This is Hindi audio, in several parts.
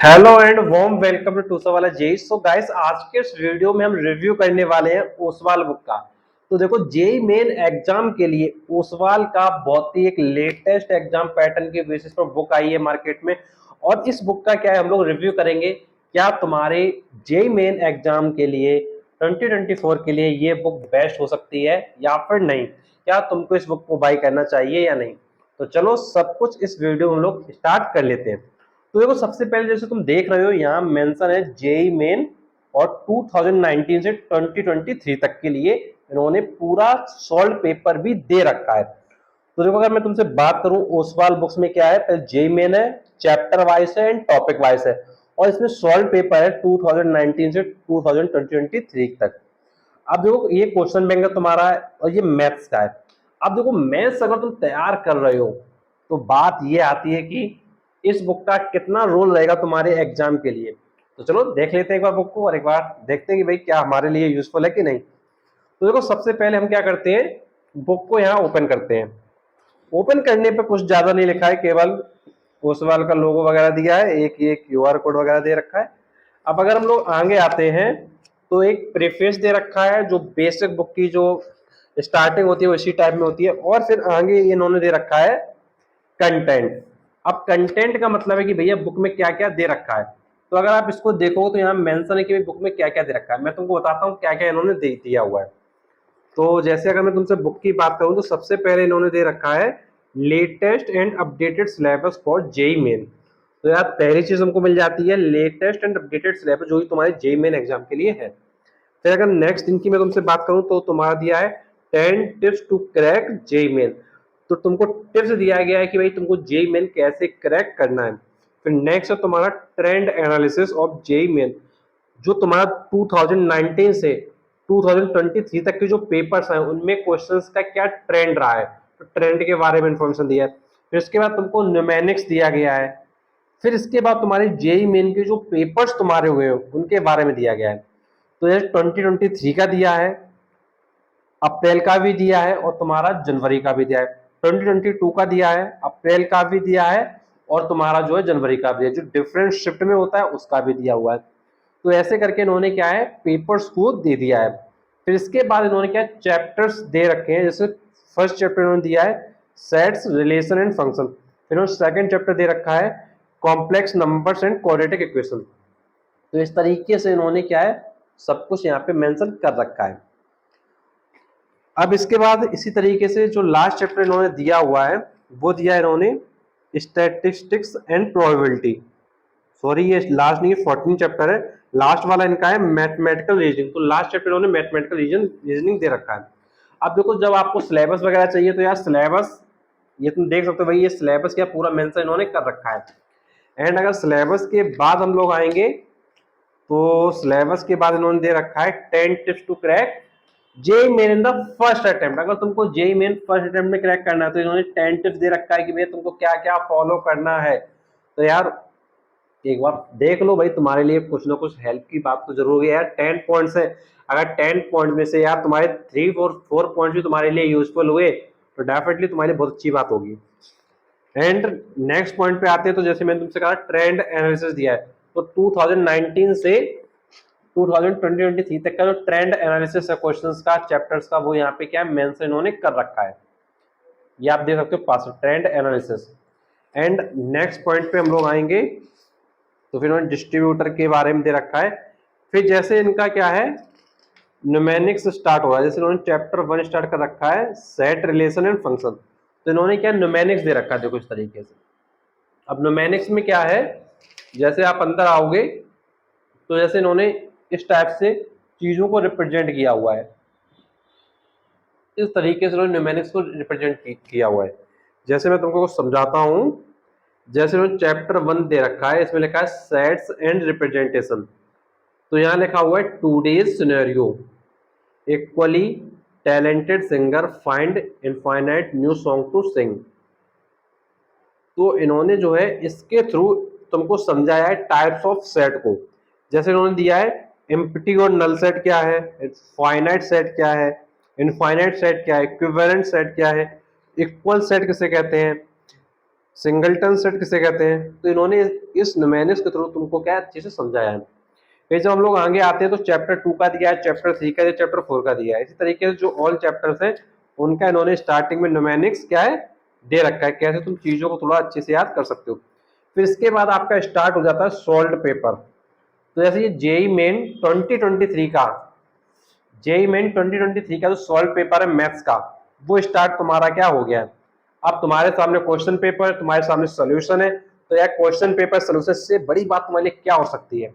Hello and warm welcome to वाला जेई। सो गाइस, आज के इस वीडियो में हम रिव्यू करने वाले हैं ओसवाल बुक का। तो देखो, जेई मेन एग्जाम के लिए ओसवाल का बहुत ही एक लेटेस्ट एग्जाम पैटर्न के बेसिस पर बुक आई है मार्केट में। और इस बुक का क्या है, हम लोग रिव्यू करेंगे। क्या तुम्हारे जेई मेन एग्जाम के लिए 2024 के लिए ये बुक बेस्ट हो सकती है या फिर नहीं? क्या तुमको इस बुक को बाई करना चाहिए या नहीं? तो चलो, सब कुछ इस वीडियो में हम लोग स्टार्ट कर लेते हैं। तो देखो, सबसे पहले जैसे तुम देख रहे हो यहाँ मेंशन है जेई मेन, और 2019 से 2023 तक के लिए इन्होंने पूरा सॉल्व पेपर भी दे रखा है। तो देखो, अगर मैं तुमसे बात करूं ओसवाल बुक्स में क्या है, पहले जेई मेन है, चैप्टर वाइज है एंड टॉपिक वाइज है, और इसमें सॉल्व पेपर है 2019 से 2023 तक। अब देखो, ये क्वेश्चन बैंक है तुम्हारा है और ये मैथ्स का है। अब देखो, मैथ्स अगर तुम तैयार कर रहे हो तो बात ये आती है कि इस बुक का कितना रोल रहेगा तुम्हारे एग्जाम के लिए। तो चलो देख लेते हैं एक बार बुक को, और एक बार देखते हैं कि भाई क्या हमारे लिए यूजफुल है कि नहीं। तो देखो, सबसे पहले हम क्या करते हैं, बुक को यहाँ ओपन करते हैं। ओपन करने पे कुछ ज्यादा नहीं लिखा है, केवल ओसवाल का लोगो वगैरह दिया है, एक ये क्यूआर कोड वगैरह दे रखा है। अब अगर हम लोग आगे आते हैं तो एक प्रेफेस दे रखा है, जो बेसिक बुक की जो स्टार्टिंग होती है उसी टाइप में होती है, और फिर आगे इन्होंने दे रखा है कंटेंट। अब कंटेंट का मतलब है कि भैया बुक में क्या क्या दे रखा है। तो अगर आप इसको देखो तो यहाँ मेंशन है कि बुक में क्या क्या दे रखा है। मैं तुमको बताता हूँ क्या क्या इन्होंने दे दिया हुआ है। तो जैसे अगर मैं तुमसे बुक की बात करूं तो सबसे पहले इन्होंने दे रखा है latest and updated syllabus for JEE main. तो यार, पहली चीज हमको मिल जाती है लेटेस्ट एंड अपडेटेड सिलेबस, जो कि तुम्हारे जेई मेन एग्जाम के लिए है। फिर अगर नेक्स्ट इनकी मैं तुमसे बात करूं तो तुम्हारा दिया है 10 tips to crack JEE main. तो तुमको टिप्स दिया गया है कि भाई तुमको जेई मेन कैसे क्रैक करना है। फिर नेक्स्ट है तुम्हारा trend analysis of JEE main, जो तुम्हारा 2019 से 2023 तक के जो पेपर्स हैं उनमें क्वेश्चंस का क्या ट्रेंड रहा है, तो ट्रेंड के बारे में इंफॉर्मेशन दिया है। फिर इसके बाद तुमको न्यूमेरिक्स दिया गया है। फिर इसके बाद तुम्हारे जेई मेन के जो पेपर्स तुम्हारे हुए हो उनके बारे में दिया गया है। तो ये 2023 का दिया है, अप्रैल का भी दिया है और तुम्हारा जनवरी का भी दिया है। 2022 का दिया है, अप्रैल का भी दिया है, और तुम्हारा जो है जनवरी का भी है, जो डिफरेंट शिफ्ट में होता है उसका भी दिया हुआ है। तो ऐसे करके इन्होंने क्या है, पेपर्स को दे दिया है। फिर इसके बाद इन्होंने क्या चैप्टर्स दे रखे हैं। जैसे फर्स्ट चैप्टर इन्होंने दिया है सेट्स, रिलेशन एंड फंक्शन। फिर इन्होंने सेकंड चैप्टर दे रखा है complex numbers and quadratic equation. तो इस तरीके से इन्होंने क्या है, सब कुछ यहाँ पे मेंशन कर रखा है। अब इसके बाद इसी तरीके से जो लास्ट चैप्टर इन्होंने दिया हुआ है वो दिया है इन्होंने स्टैटिस्टिक्स एंड प्रोबेबिलिटी। सॉरी, ये लास्ट नहीं, 14 चैप्टर है। लास्ट वाला इनका है मैथमेटिकल रीजनिंग। तो लास्ट चैप्टर इन्होंने मैथमेटिकल रीजनिंग दे रखा है। अब देखो, जब आपको सिलेबस वगैरह चाहिए तो यार सिलेबस, ये तुम देख सकते हो भाई, ये सिलेबस क्या पूरा मेंशन इन्होंने कर रखा है। एंड अगर सिलेबस के बाद हम लोग आएंगे तो सिलेबस के बाद इन्होंने दे रखा है 10 tips to crack JEE main in the first attempt. अगर तुमको जेई मेन फर्स्ट अटेम्प्ट में क्रैक करना है तो इन्होंने 10 टिप्स दे रखा है कि भैया तुमको क्या क्या फॉलो करना है। तो यार, एक बार देख लो भाई, तुम्हारे लिए कुछ ना कुछ हेल्प की बात तो जरूर है यार। 10 पॉइंट्स है, अगर 10 पॉइंट में से यार तुम्हारे 3 4 पॉइंट भी तुम्हारे लिए यूजफुल हुए तो डेफिनेटली तुम्हारे लिए बहुत अच्छी बात होगी। एंड नेक्स्ट पॉइंट पे आते हैं, तो जैसे मैंने तुमसे कहा ट्रेंड एनालिसिस दिया है, तो 2019 से 2023 तक का जो ट्रेंड एनालिसिस है क्वेश्चंस का, चैप्टर्स का, वो यहाँ पे क्या मेंशन इन्होंने कर रखा है। ये आप देख सकते हो past trend analysis. And next point पे हम लोग आएंगे तो फिर इन्होंने डिस्ट्रीब्यूटर के बारे में दे रखा है। फिर जैसे इनका क्या है, न्यूमेरिक्स स्टार्ट हो रहा है। जैसे इन्होंने चैप्टर 1 स्टार्ट कर रखा है सेट, रिलेशन एंड फंक्शन। तो इन्होंने क्या न्यूमेरिक्स दे रखा है, देखो इस तरीके से। अब न्यूमेरिक्स में क्या है, जैसे आप अंदर आओगे तो जैसे इन्होंने इस टाइप से चीजों को रिप्रेजेंट किया हुआ है, इस तरीके से उन्होंने न्यूमेरिक्स को रिप्रेजेंट किया हुआ है। जैसे मैं तुमको समझाता हूं, जैसे उन्होंने चैप्टर 1 दे रखा है, इसमें लिखा है सेट्स एंड रिप्रेजेंटेशन। तो यहाँ लिखा हुआ है today's scenario, equally talented singer find infinite new song to sing. तो इन्होंने जो है इसके थ्रू तुमको समझाया है टाइप्स ऑफ सेट को। जैसे इन्होंने दिया है एम्प्टी और नल सेट क्या है, फाइनाइट सेट क्या है, इनफाइनाइट सेट क्या है, इक्विवेलेंट सेट क्या है, इक्वल सेट किसे कहते हैं, सिंगलटन सेट किसे कहते हैं, तो इन्होंने इस न्यूमेनिक्स के थ्रू तुमको क्या अच्छे से समझाया है। फिर जब हम लोग आगे आते हैं तो चैप्टर 2 का दिया है, चैप्टर 3 का दिया, चैप्टर 4 का दिया है। इसी तरीके से जो ऑल चैप्टर्स हैं उनका इन्होंने स्टार्टिंग में न्यूमेनिक्स क्या है दे रखा है, कैसे तुम चीजों को थोड़ा अच्छे से याद कर सकते हो। फिर इसके बाद आपका स्टार्ट हो जाता है सॉल्व पेपर। तो जैसे ये जेई मेन 2023 का, जेई मेन 2023 का जो सॉल्व पेपर है मैथ्स का, वो स्टार्ट तुम्हारा क्या हो गया है। अब तुम्हारे सामने क्वेश्चन पेपर, तुम्हारे सामने सोल्यूशन है। तो यार क्वेश्चन पेपर सोल्यूशन से बड़ी बात तुम्हारे लिए क्या हो सकती है।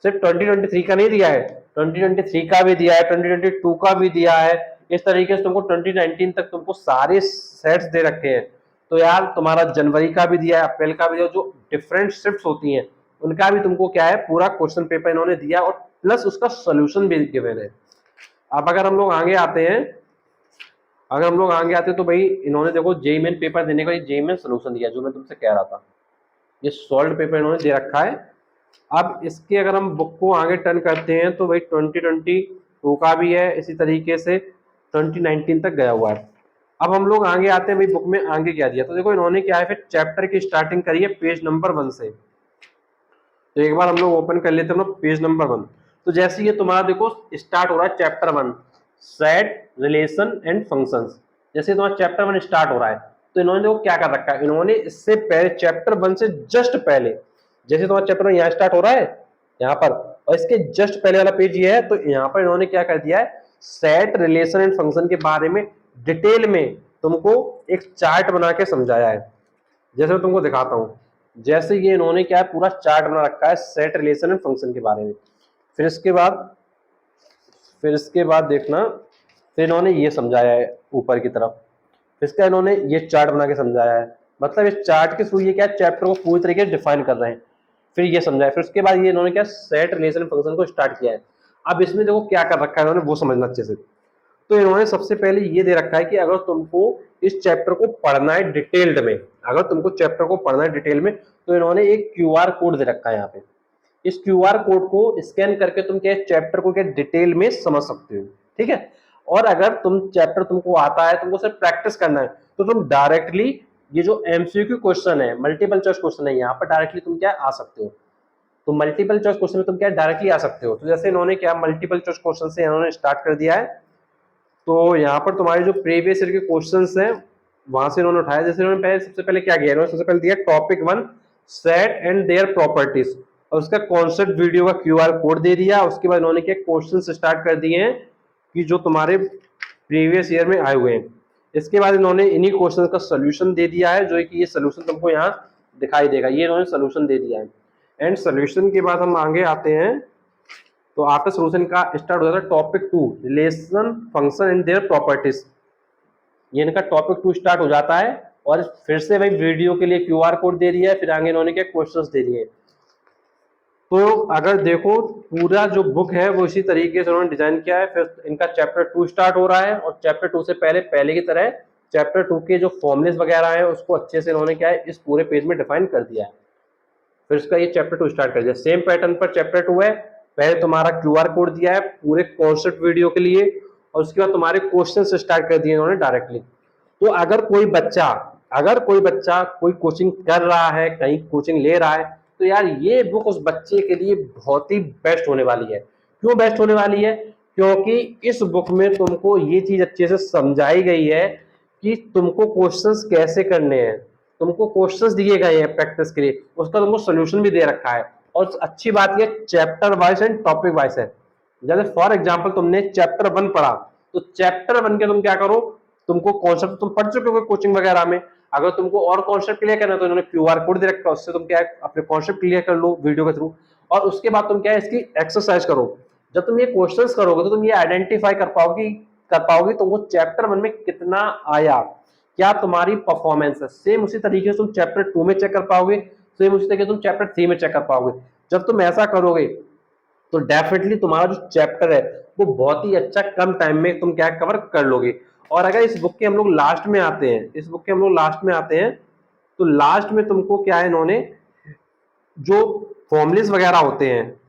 सिर्फ 2023 का नहीं दिया है, 2023 का भी दिया है, 2022 का भी दिया है। इस तरीके से तुमको 2019 तक तुमको सारे सेट्स दे रखे हैं। तो यार तुम्हारा जनवरी का भी दिया है, अप्रैल का भी दिया, जो डिफरेंट शिफ्ट्स होती हैं उनका भी तुमको क्या है पूरा क्वेश्चन पेपर इन्होंने दिया और प्लस उसका सोल्यूशन भी गिवन है। अब अगर हम लोग आगे आते हैं, अगर हम लोग आगे आते हैं तो भाई इन्होंने देखो जेई मेन पेपर देने का जेई मेन सोल्यूशन दिया, जो मैं तुमसे कह रहा था, ये सॉल्व पेपर इन्होंने दे रखा है। अब इसके अगर हम बुक को आगे टर्न करते हैं तो भाई 2022 का भी है, इसी तरीके से 2019 तक गया हुआ है। अब हम लोग आगे आते हैं भाई बुक में आगे क्या दिया, तो देखो इन्होंने क्या है फिर चैप्टर की स्टार्टिंग करी है पेज नंबर 1 से। तो एक बार हम लोग ओपन कर लेते हैं पेज नंबर 1। तो जैसे ये तुम्हारा देखो स्टार्ट हो रहा है chapter 1 set relation and functions. जैसे तुम्हारा चैप्टर 1 स्टार्ट हो रहा है तो इन्होंने देखो क्या कर रखा है, इन्होंने इससे पहले चैप्टर 1 से जस्ट पहले, जैसे तुम्हारा चैप्टर 1 यहाँ स्टार्ट हो रहा है यहाँ पर, और इसके जस्ट पहले वाला पेज ये है, तो यहाँ पर इन्होंने क्या कर दिया है सेट रिलेशन एंड फंक्शन के बारे में डिटेल में तुमको एक चार्ट बना के समझाया है। जैसे मैं तुमको दिखाता हूँ, जैसे ये इन्होंने क्या है पूरा चार्ट बना रखा है सेट रिलेशन एंड फंक्शन के बारे में। फिर इसके बाद देखना, फिर इन्होंने ये समझाया है ऊपर की तरफ, इसका इन्होंने ये चार्ट बना के समझाया है। मतलब इस चार्ट के थ्रू ये क्या चैप्टर को पूरी तरीके से डिफाइन कर रहे हैं। फिर ये समझाया, फिर उसके बाद ये इन्होंने क्या सेट रिलेशन फंक्शन को स्टार्ट किया है। अब इसमें देखो क्या कर रखा है इन्होंने वो समझना अच्छे से। तो इन्होंने सबसे पहले ये दे रखा है कि अगर तुमको इस चैप्टर को पढ़ना है डिटेल्ड में, अगर तुमको चैप्टर को पढ़ना है डिटेल में, तो इन्होंने एक क्यूआर कोड दे रखा है यहाँ पे। इस क्यूआर कोड को स्कैन करके तुम क्या चैप्टर को क्या डिटेल में समझ सकते हो, ठीक है। और अगर तुम चैप्टर तुमको आता है, तुमको सिर्फ प्रैक्टिस करना है, तो तुम डायरेक्टली ये जो एमसीक्यू क्वेश्चन है, मल्टीपल चॉइस क्वेश्चन है, यहाँ पर डायरेक्टली तुम क्या आ सकते हो। तो मल्टीपल चॉइस क्वेश्चन में तुम क्या डायरेक्टली आ सकते हो। तो जैसे इन्होंने क्या मल्टीपल चॉइस क्वेश्चन से इन्होंने स्टार्ट कर दिया है। तो यहाँ पर तुम्हारे जो प्रीवियस ईयर के क्वेश्चंस हैं वहां से इन्होंने उठाया। जैसे इन्होंने पहले सबसे पहले क्या किया, इन्होंने सबसे पहले दिया topic 1 set and their properties, और उसका कॉन्सेप्ट वीडियो का क्यूआर कोड दे दिया। उसके बाद इन्होंने क्या क्वेश्चन स्टार्ट कर दिए हैं कि जो तुम्हारे प्रीवियस ईयर में आए हुए हैं। इसके बाद इन्होंने इन्हीं क्वेश्चन का सोल्यूशन दे दिया है, जो है कि ये सोल्यूशन तुमको यहाँ दिखाई देगा, ये इन्होंने सोल्यूशन दे दिया है। एंड सोल्यूशन के बाद हम आगे आते हैं, तो आफ्टर सोल्यूशन का स्टार्ट हो जाता है topic 2 relation function and their properties. ये इनका टॉपिक 2 स्टार्ट हो जाता है, और फिर से भाई वीडियो के लिए क्यूआर कोड दे दिया है, फिर आगे इन्होंने क्या क्वेश्चंस दे दिए। तो अगर देखो पूरा जो बुक है वो इसी तरीके से उन्होंने डिजाइन किया है। फिर इनका चैप्टर 2 स्टार्ट हो रहा है, और चैप्टर 2 से पहले की तरह चैप्टर 2 के जो फॉर्मुलेस वगैरह हैं उसको अच्छे से इन्होंने क्या है इस पूरे पेज में डिफाइन कर दिया है। फिर इसका ये चैप्टर 2 स्टार्ट कर दिया, सेम पैटर्न पर चैप्टर 2 है। पहले तुम्हारा क्यूआर कोड दिया है पूरे कॉन्सेप्ट वीडियो के लिए, और उसके बाद तुम्हारे क्वेश्चन से स्टार्ट कर दिए इन्होंने डायरेक्टली। तो अगर कोई बच्चा कोई कोचिंग कर रहा है, कहीं कोचिंग ले रहा है, तो यार ये बुक उस बच्चे के लिए बहुत ही बेस्ट होने वाली है। क्यों बेस्ट होने वाली है, क्योंकि इस बुक में तुमको ये चीज अच्छे से समझाई गई है कि तुमको क्वेश्चंस कैसे करने हैं। तुमको क्वेश्चंस दिए गए हैं प्रैक्टिस के लिए, उसका तुमको सोल्यूशन भी दे रखा है। और अच्छी बात ये chapter wise and topic wise है। जैसे फॉर एग्जांपल तुमने चैप्टर 1 पढ़ा, तो चैप्टर 1 के तुम क्या करो, तुमको कॉन्सेप्ट तुम पढ़ चुके हो कोचिंग वगैरह में, अगर तुमको और कॉन्सेप्ट क्लियर करना है तो इन्होंने क्यूआर कोड दे रखा है, उससे तुम क्या है अपने कॉन्सेप्ट क्लियर कर लो वीडियो के थ्रू। और उसके बाद तुम क्या है इसकी एक्सरसाइज करो। जब तुम ये क्वेश्चंस करोगे तो तुम ये आइडेंटिफाई कर पाओगे तुमको चैप्टर 1 में कितना आया, क्या तुम्हारी परफॉर्मेंस है। सेम उसी तरीके से तुम चैप्टर 2 में चेक कर पाओगे, सेम उसी तरीके से तुम चैप्टर 3 में चेक कर पाओगे। जब तुम ऐसा करोगे तो डेफिनेटली तुम्हारा जो चैप्टर है वो बहुत ही अच्छा कम टाइम में तुम क्या कवर कर लोगे। और अगर इस बुक के हम लोग लास्ट में आते हैं, तो लास्ट में तुमको क्या है इन्होंने जो फॉर्मुलेस वगैरह होते हैं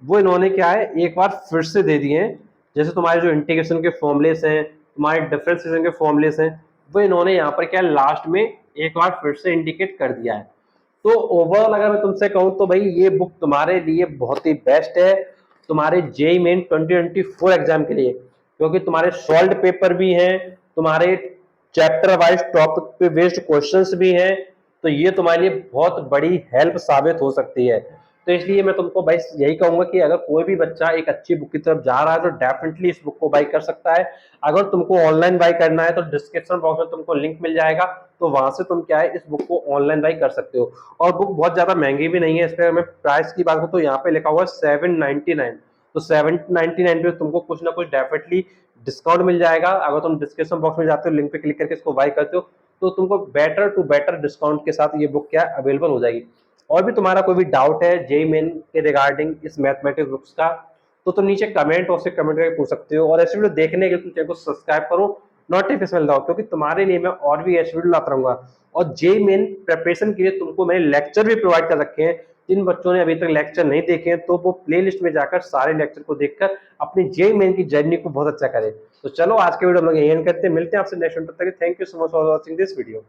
वो इन्होंने क्या है एक बार फिर से दे दिए हैं। जैसे तुम्हारे जो इंटीग्रेशन के फॉर्मुलेस हैं, तुम्हारे डिफरेंशिएशन के फॉर्मुलेस हैं, वो इन्होंने यहाँ पर क्या लास्ट में एक बार फिर से इंडिकेट कर दिया है। तो ओवरऑल अगर मैं तुमसे कहूं तो भाई ये बुक तुम्हारे लिए बहुत ही बेस्ट है तुम्हारे जेई मेन 2024 एग्जाम के लिए, क्योंकि तुम्हारे सॉल्व पेपर भी हैं, तुम्हारे चैप्टर वाइज टॉपिक पे बेस्ड क्वेश्चंस भी हैं, तो ये तुम्हारे लिए बहुत बड़ी हेल्प साबित हो सकती है। तो इसलिए मैं तुमको भाई यही कहूंगा कि अगर कोई भी बच्चा एक अच्छी बुक की तरफ जा रहा है तो डेफिनेटली इस बुक को बाई कर सकता है। अगर तुमको ऑनलाइन बाई करना है तो डिस्क्रिप्शन बॉक्स में तुमको लिंक मिल जाएगा, तो वहां से तुम क्या है इस बुक को ऑनलाइन बाई कर सकते हो। और बुक बहुत ज्यादा महंगी भी नहीं है, इस पर मैं प्राइस की बात करूँ तो यहाँ पे लिखा हुआ है 799। तो 799 पे तुमको कुछ ना कुछ डेफिनेटली डिस्काउंट मिल जाएगा। अगर तुम डिस्क्रिप्शन बॉक्स में जाते हो लिंक पे क्लिक करके इसको बाई करते हो तो तुमको बेटर टू बेटर डिस्काउंट के साथ ये बुक क्या अवेलेबल हो जाएगी। और भी तुम्हारा कोई भी डाउट है जेई मेन के रिगार्डिंग इस मैथमेटिक्स बुक्स का तो तुम नीचे कमेंट बॉक्स से कमेंट करके पूछ सकते हो। और ऐसे वीडियो देखने के लिए तुम चैनल को सब्सक्राइब करो, नोटिफिकेशन दबाओ, क्योंकि तुम्हारे लिए मैं और भी ऐसे वीडियो लाता रहूंगा। और जेई मेन प्रिपरेशन के लिए तुमको मैंने लेक्चर भी प्रोवाइड कर रखे हैं। जिन बच्चों ने अभी तक लेक्चर नहीं देखे हैं तो वो प्लेलिस्ट में जाकर सारे लेक्चर को देखकर अपनी जेई मेन की जर्नी को बहुत अच्छा करें। तो चलो आज के वीडियो हम लोग यही एंड करते हैं, मिलते हैं आपसे नेक्स्ट वीडियो। तक thank you so much for watching this video.